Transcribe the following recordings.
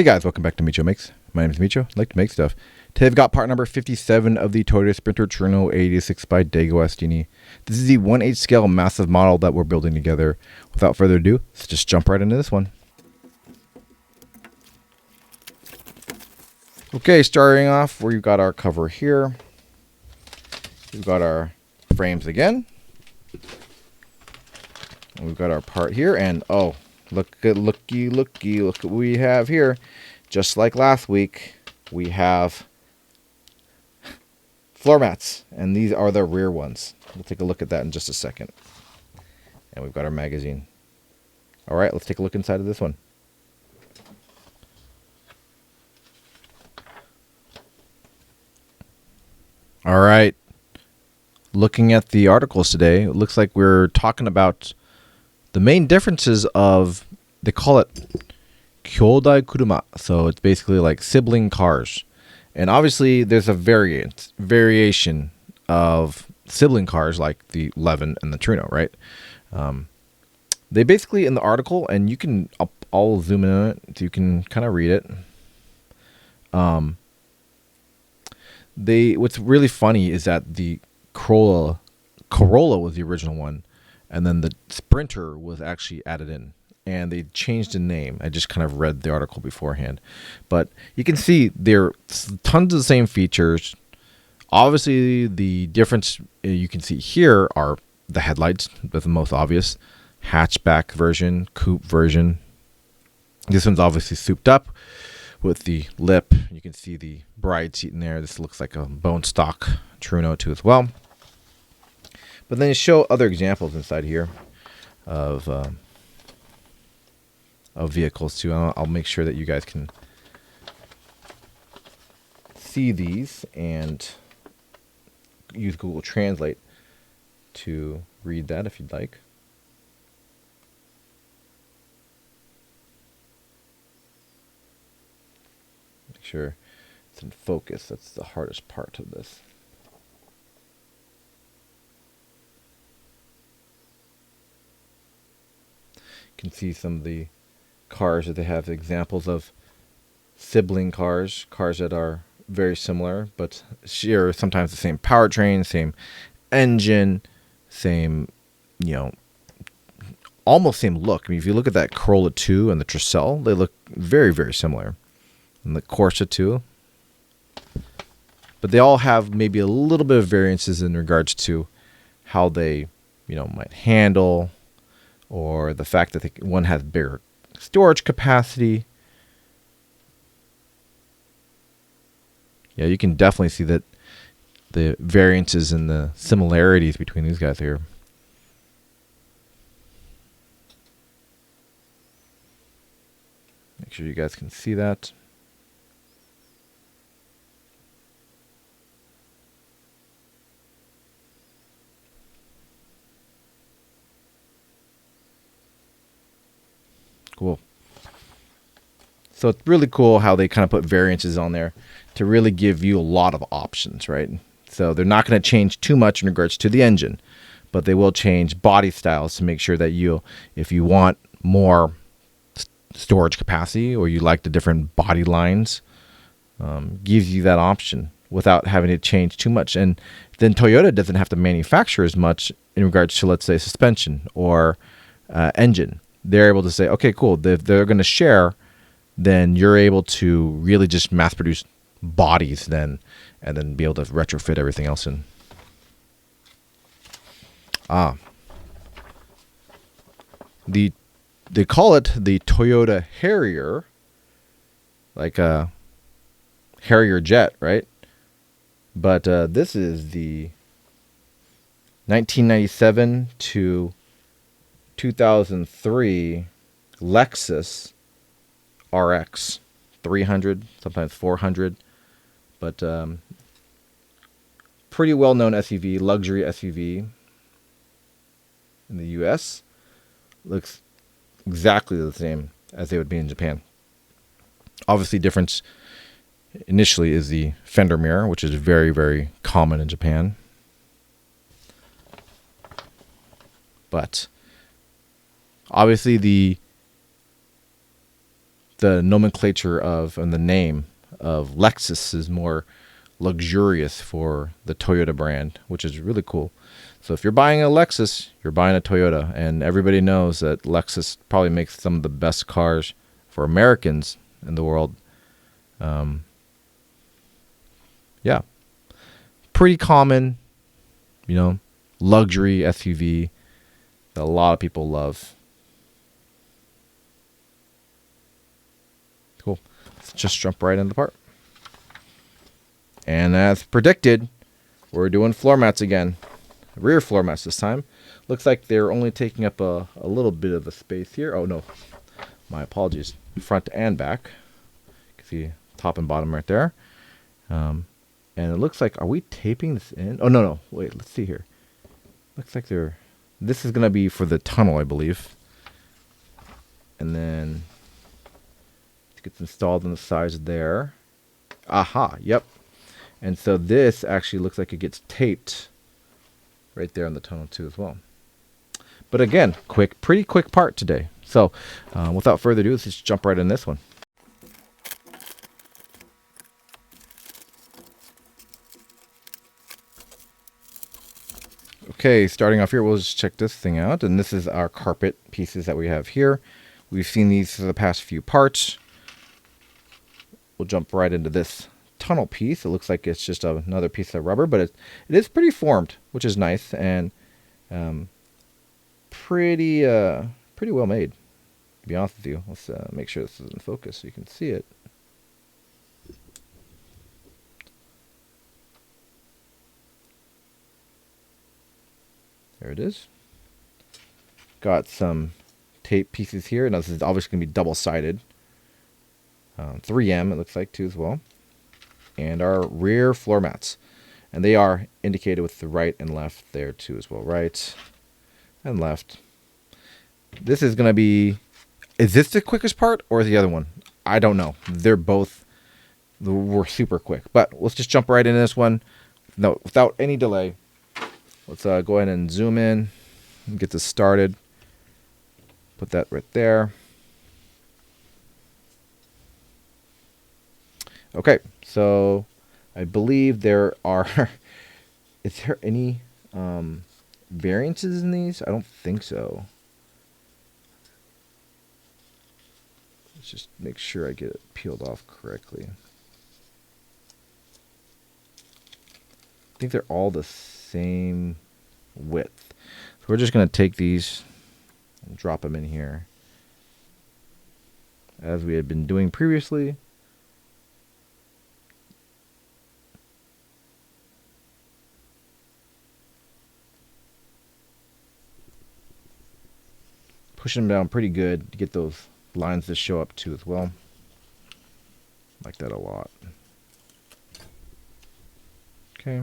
Hey guys, welcome back to Micho Makes. My name is Micho. I like to make stuff. Today I've got part number 57 of the Toyota Sprinter Trueno AE86 by DeAgostini. This is the 1/8 scale massive model that we're building together. Without further ado, let's just jump right into this one. Okay, starting off, we've got our cover here. We've got our frames again. And we've got our part here, and oh, looky look what we have here. Just like last week, we have floor mats, and these are the rear ones. We'll take a look at that in just a second. And we've got our magazine. All right, let's take a look inside of this one. All right, looking at the articles today, it looks like we're talking about the main differences of, they call it kyodai kuruma, so it's basically like sibling cars. And obviously there's a variation of sibling cars like the Levin and the Trueno, right? They basically, in the article, and you can, I'll zoom in on it so you can kind of read it. What's really funny is that the Corolla was the original one, and then the Sprinter was actually added in, and they changed the name. I just kind of read the article beforehand, but you can see there are tons of the same features. Obviously, the difference you can see here are the headlights, that's the most obvious. Hatchback version, coupe version. This one's obviously souped up with the lip. You can see the bride seat in there. This looks like a bone stock Trueno too as well. But then you show other examples inside here of vehicles too. I'll make sure that you guys can see these and use Google Translate to read that if you'd like. Make sure it's in focus. That's the hardest part of this. You can see some of the cars that they have examples of sibling cars that are very similar but share sometimes the same powertrain, same engine, same, almost same look. I mean, if you look at that Corolla 2 and the Tercel, they look very, very similar. And the Corsa 2. But they all have maybe a little bit of variances in regards to how they, might handle, or the fact that one has bigger storage capacity. Yeah, you can definitely see that the variances and the similarities between these guys here. Make sure you guys can see that. Cool. So it's really cool how they kind of put variances on there to really give you a lot of options, right? So they're not going to change too much in regards to the engine, but they will change body styles to make sure that if you want more storage capacity or you like the different body lines, gives you that option without having to change too much. And then Toyota doesn't have to manufacture as much in regards to, let's say, suspension or engine. They're able to say, okay, cool. If they're going to share, then you're able to really just mass produce bodies then, and then be able to retrofit everything else in. They call it the Toyota Harrier, like a Harrier jet, right? But this is the 1997 to 2003 Lexus RX 300, sometimes 400, but pretty well-known SUV, luxury SUV in the US. Looks exactly the same as they would be in Japan. Obviously, difference initially is the fender mirror, which is very, very common in Japan. But obviously the the nomenclature of and the name of Lexus is more luxurious for the Toyota brand, which is really cool. So if you're buying a Lexus, you're buying a Toyota, and everybody knows that Lexus probably makes some of the best cars for Americans in the world. Yeah, pretty common, luxury SUV that a lot of people love. Cool. Let's just jump right into the part. And as predicted, we're doing floor mats again. Rear floor mats this time. Looks like they're only taking up a little bit of a space here. Oh no, my apologies. Front and back. You can see top and bottom right there. And it looks like, are we taping this in? Oh no, wait, let's see here. Looks like this is gonna be for the tunnel, I believe. And then it gets installed on the sides there. Aha, yep. And so this actually looks like it gets taped right there on the tunnel too as well. But again, pretty quick part today. So without further ado, let's just jump right in this one. Okay, starting off here, we'll just check this thing out. And this is our carpet pieces that we have here. We've seen these for the past few parts. We'll jump right into this tunnel piece. It looks like it's just another piece of rubber, but it is pretty formed, which is nice, and pretty well made, to be honest with you. Let's make sure this is in focus so you can see it. There it is. Got some tape pieces here. Now this is obviously going to be double-sided. 3M it looks like too as well. And our rear floor mats. And they are indicated with the right and left there too as well. Right and left. This is going to be... Is this the quickest part or the other one? I don't know. They're both... We're super quick. But let's just jump right into this one. No, without any delay. Let's go ahead and zoom in and get this started. Put that right there. Okay, so I believe there are... Is there any variances in these? I don't think so. Let's just make sure I get it peeled off correctly. I think they're all the same width. So we're just going to take these and drop them in here as we had been doing previously. Pushing them down pretty good to get those lines to show up too as well. Like that a lot. Okay.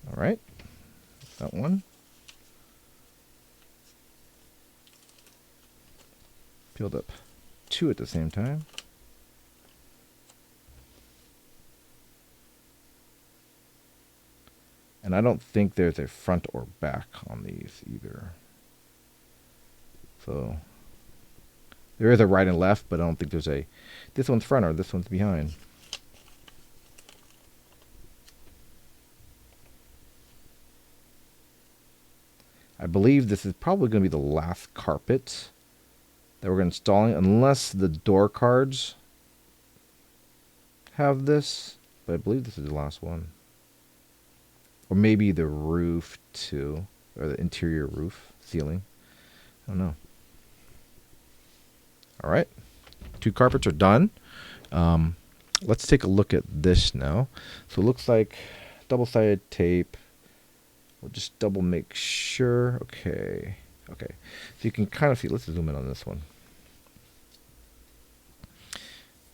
All right, that one. Peeled up two at the same time. And I don't think there's a front or back on these either. So there is a right and left, but I don't think there's a... This one's front or this one's behind. I believe this is probably going to be the last carpet that we're installing, unless the door cards have this. But I believe this is the last one. Or maybe the roof too, or the interior roof, ceiling. I don't know. All right, 2 carpets are done. Let's take a look at this now. So it looks like double-sided tape. We'll just double make sure. Okay. So you can kind of see. Let's zoom in on this one.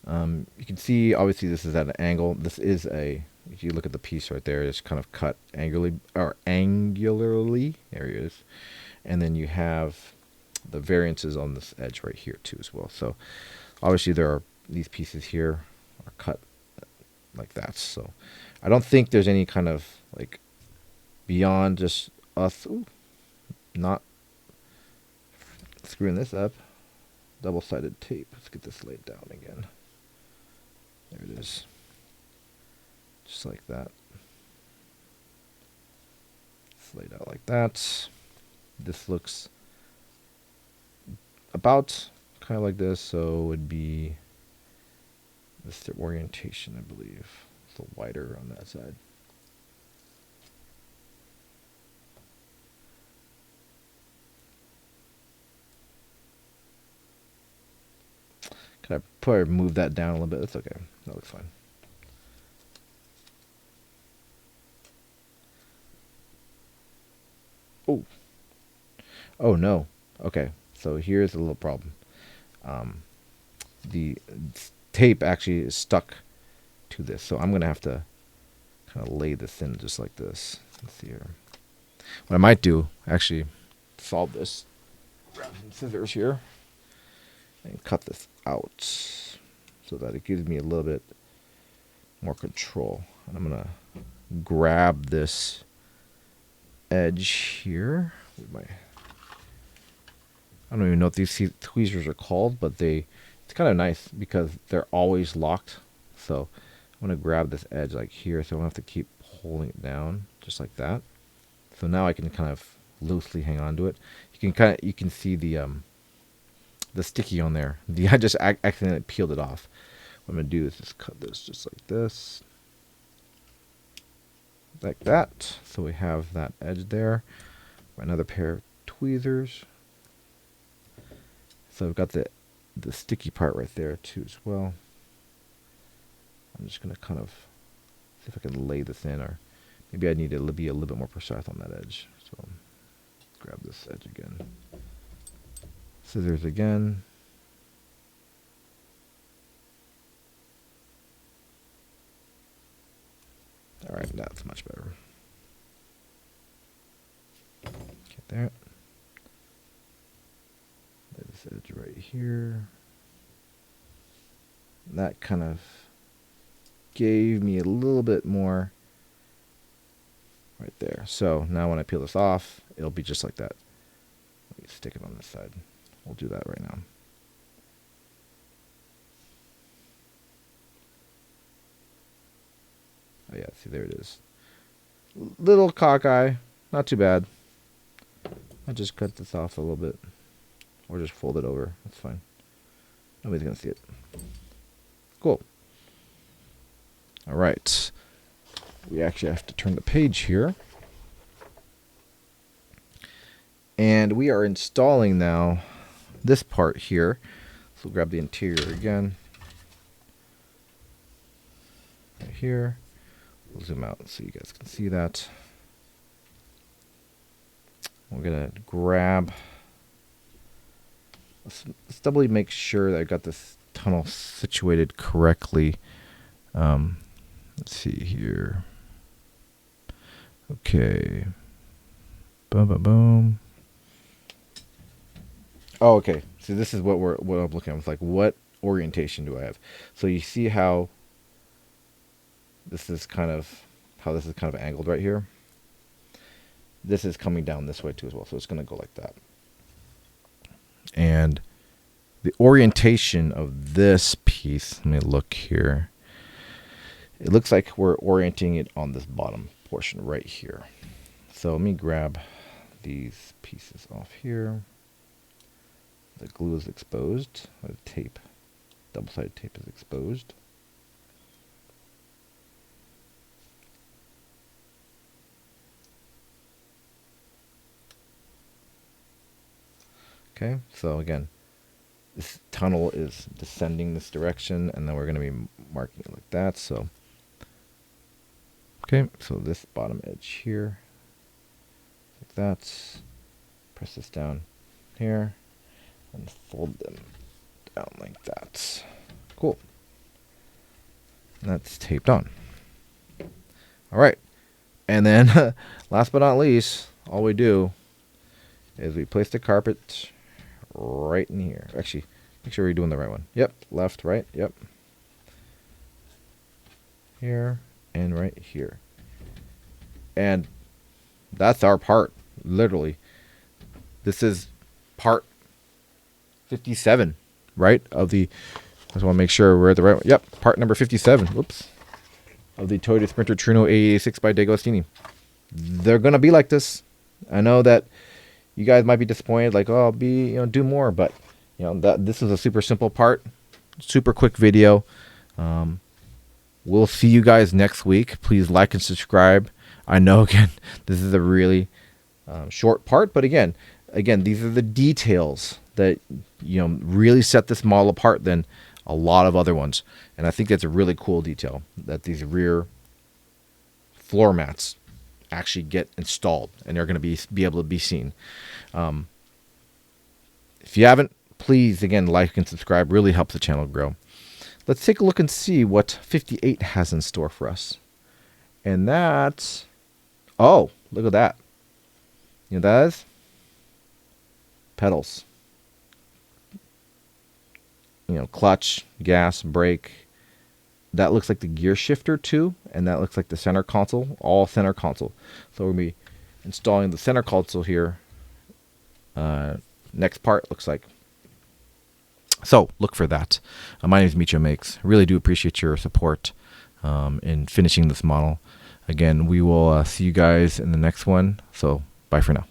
You can see, obviously, this is at an angle. This is a... If you look at the piece right there, it's kind of cut angularly. There it is. And then you have the variances on this edge right here too as well. So obviously there are these pieces here are cut like that. So I don't think there's any kind of like beyond just us not screwing this up. Double-sided tape. Let's get this laid down again. There it is. Just like that. It's laid out like that. This looks about kind of like this, so it would be this the orientation, I believe. It's a little wider on that side. Can I probably move that down a little bit? That's okay. That looks fine. Oh. Oh no. Okay. So here's a little problem. The tape actually is stuck to this, so I'm gonna have to kind of lay this in just like this. Let's see here. What I might do, actually, solve this. Grab some scissors here and cut this out so that it gives me a little bit more control. And I'm gonna grab this edge here with my, I don't even know what these tweezers are called, but it's kind of nice because they're always locked. So I'm gonna grab this edge like here, so I don't have to keep pulling it down, just like that. So now I can kind of loosely hang on to it. You can see the sticky on there. I just accidentally peeled it off. What I'm gonna do is just cut this just like this, like that. So we have that edge there. Another pair of tweezers. So I've got the sticky part right there too as well. I'm just gonna kind of see if I can lay this in, or maybe I need to be a little bit more precise on that edge. So grab this edge again. Scissors again. All right, that's much better. Get there. Lay this edge right here. That kind of gave me a little bit more right there. So now when I peel this off, it'll be just like that. Let me stick it on this side. We'll do that right now. Oh yeah, see, there it is. Little cockeye, not too bad. I just cut this off a little bit, or just fold it over. That's fine. Nobody's gonna see it. Cool. All right. We actually have to turn the page here. And we are installing now this part here. So we'll grab the interior again. Right here. We'll zoom out so you guys can see that. We're going to grab... Let's doubly make sure that I got this tunnel situated correctly. Let's see here. Okay. Boom, boom, boom. Oh, okay. So this is what I'm looking at. It's like, what orientation do I have? So you see how this is kind of angled right here. This is coming down this way too as well. So it's going to go like that. And the orientation of this piece, let me look here. It looks like we're orienting it on this bottom portion right here. So let me grab these pieces off here. The glue is exposed. The tape, double-sided tape is exposed. Okay, so again, this tunnel is descending this direction, and then we're going to be marking it like that. So, okay, so this bottom edge here, like that. Press this down here, and fold them down like that. Cool. And that's taped on. All right, and then last but not least, all we do is we place the carpet right in here. Actually, make sure we're doing the right one. Yep, left, right, yep. here, and right here. And that's our part, literally. This is part 57, right? Of the, I just want to make sure we're at the right one. Yep, part number 57. Whoops. Of the Toyota Sprinter Trueno AE86 by DeAgostini. They're going to be like this. I know that you guys might be disappointed, like, oh, do more, but this is a super simple part, super quick video. We'll see you guys next week. Please like and subscribe. I know, again, this is a really short part, but again, these are the details that really set this model apart than a lot of other ones. And I think that's a really cool detail, that these rear floor mats actually get installed and they're going to be able to be seen. If you haven't, please, again, like and subscribe. Really helps the channel grow. Let's take a look and see what 58 has in store for us. And that's, oh, look at that. You know what that is? Pedals. Clutch, gas, brake. That looks like the gear shifter too, and that looks like the center console, all center console. So we'll be installing the center console here. Next part looks like. So look for that. My name is Micho Makes. Really do appreciate your support in finishing this model. Again, we will see you guys in the next one. So bye for now.